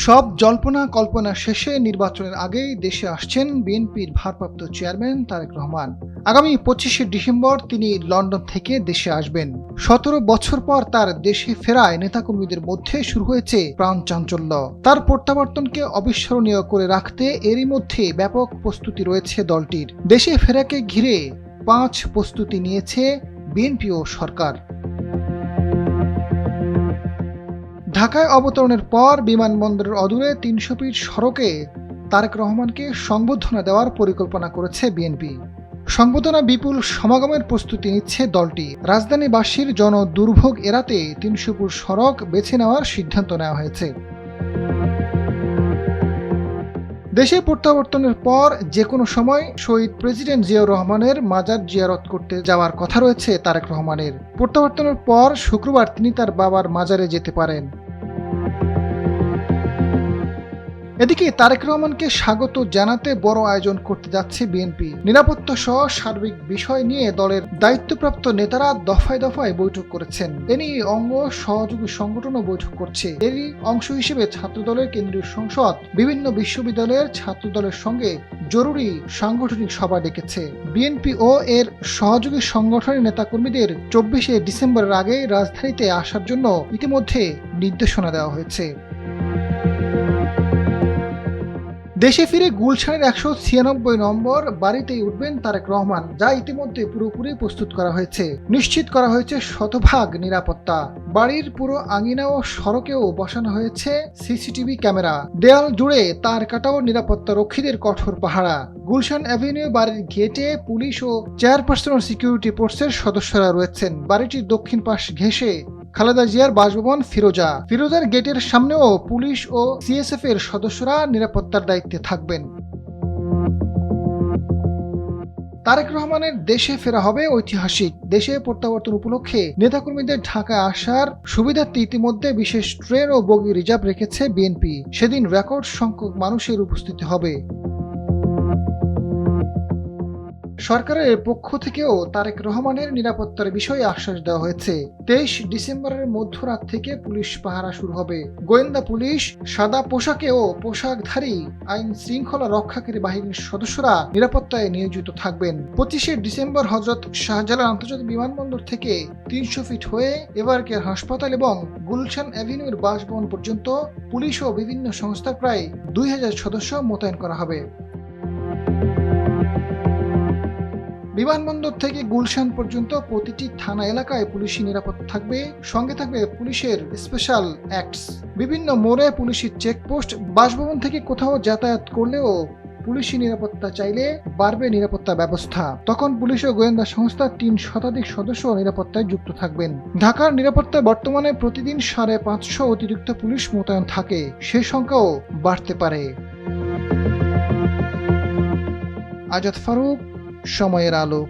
সব জল্পনা কল্পনা শেষে নির্বাচনের আগেই দেশে আসছেন বিএনপির ভারপ্রাপ্ত চেয়ারম্যান তারেক রহমান। আগামী 25শে ডিসেম্বর তিনি লন্ডন থেকে দেশে আসবেন। 17 বছর পর তার দেশে ফেরায় নেতাকর্মীদের মধ্যে শুরু হয়েছে প্রাণচাঞ্চল্য। তার প্রত্যাবর্তনকে অবিস্মরণীয় করে রাখতে এরই মধ্যে ব্যাপক প্রস্তুতি রয়েছে দলটির। দেশে ফেরাকে ঘিরে 5 প্রস্তুতি নিয়েছে বিএনপি ও সরকার। ঢাকায় অবতরণের পর বিমানবন্দরের অদূরে 300 ফিট সড়কে তারেক রহমানকে সংবর্ধনা দেওয়ার পরিকল্পনা করেছে বিএনপি। সংবর্ধনা বিপুল সমাগমের প্রস্তুতি নিচ্ছে দলটি। রাজধানীবাসীর জনদুর্ভোগ এড়াতে 300 ফুট সড়ক বেছে নেওয়ার সিদ্ধান্ত নেওয়া হয়েছে। দেশে প্রত্যাবর্তনের পর যে কোনো সময় শহীদ প্রেসিডেন্ট জিয়াউর রহমানের মাজার জিয়ারত করতে যাওয়ার কথা রয়েছে তারেক রহমানের। প্রত্যাবর্তনের পর শুক্রবার তিনি তার বাবার মাজারে যেতে পারেন। এদিকে তারেক রহমানকে স্বাগত জানাতে বড় আয়োজন করতে যাচ্ছে বিএনপি। নিরাপত্তা সহ সার্বিক বিষয় নিয়ে দলের দায়িত্বপ্রাপ্ত নেতারা দফায় দফায় বৈঠক করেছেন। এ নিয়ে অঙ্গ সহযোগী সংগঠনও বৈঠক করছে। এরই অংশ হিসেবে ছাত্রদলের কেন্দ্রীয় সংসদ বিভিন্ন বিশ্ববিদ্যালয়ের ছাত্রদলের সঙ্গে জরুরি সাংগঠনিক সভা ডেকেছে। বিএনপি ও এর সহযোগী সংগঠনের নেতাকর্মীদের 24শে ডিসেম্বরের আগে রাজধানীতে আসার জন্য ইতিমধ্যে নির্দেশনা দেওয়া হয়েছে। দেশে ফিরে গুলশানের 196 নম্বর বাড়িতেই উঠবেন তারেক রহমান, যা ইতিমধ্যে পুরোপুরি প্রস্তুত করা হয়েছে। নিশ্চিত করা হয়েছে শতভাগ নিরাপত্তা। বাড়ির পুরো আঙিনা ও সড়কেও বসানো হয়েছে সিসিটিভি ক্যামেরা। দেয়াল জুড়ে তার কাটাও নিরাপত্তা রক্ষীদের কঠোর পাহারা। গুলশান অ্যাভিনিউ বাড়ির গেটে পুলিশ ও চেয়ারপারসন সিকিউরিটি ফোর্সের সদস্যরা রয়েছেন। বাড়িটির দক্ষিণ পাশ ঘেঁষে খালেদা জিয়ার বাসভবন ফিরোজার গেটের সামনেও পুলিশ ও সিএসএফ এর সদস্যরা নিরাপত্তার দায়িত্বে থাকবেন। তারেক রহমানের দেশে ফেরা হবে ঐতিহাসিক। দেশে প্রত্যাবর্তন উপলক্ষে নেতাকর্মীদের ঢাকায় আসার সুবিধার্থে ইতিমধ্যে বিশেষ ট্রেন ও বগি রিজার্ভ রেখেছে বিএনপি। সেদিন রেকর্ড সংখ্যক মানুষের উপস্থিতি হবে। সরকারের পক্ষ থেকেও তারেক রহমানের নিরাপত্তার বিষয়ে আশ্বাস দেওয়া হয়েছে। 23 ডিসেম্বরের মধ্যরাত থেকে পুলিশ পাহারা শুরু হবে। গোয়েন্দা পুলিশ, সাদা পোশাকে ও পোশাকধারী আইন শৃঙ্খলা রক্ষাকারী বাহিনীর সদস্যরা নিরাপত্তায় নিয়োজিত থাকবেন। 25শে ডিসেম্বর হযরত শাহজালাল আন্তর্জাতিক বিমানবন্দর থেকে 300 ফিট হয়ে এভারকেয়ার হাসপাতাল এবং গুলশান অ্যাভিনিউর বাসভবন পর্যন্ত পুলিশ ও বিভিন্ন সংস্থার প্রায় 2000 সদস্য মোতায়েন করা হবে। বিমানবন্দর থেকে গুলশান পর্যন্ত প্রতিটি থানা এলাকায় পুলিশি নিরাপত্তা থাকবে। সঙ্গে থাকবে পুলিশের স্পেশাল অ্যাক্টস। বিভিন্ন মোড়ে পুলিশের চেকপোস্ট। বাসভবন থেকে কোথাও যাতায়াত করলেও পুলিশি নিরাপত্তা চাইলে বাড়বে নিরাপত্তা ব্যবস্থা। তখন পুলিশ ও গোয়েন্দা সংস্থার 3 শতাধিক সদস্য নিরাপত্তায় যুক্ত থাকবেন। ঢাকার নিরাপত্তায় বর্তমানে প্রতিদিন 550 অতিরিক্ত পুলিশ মোতায়েন থাকে। সে সংখ্যাও বাড়তে পারে। আজাদ ফারুক, সময়ের আলো।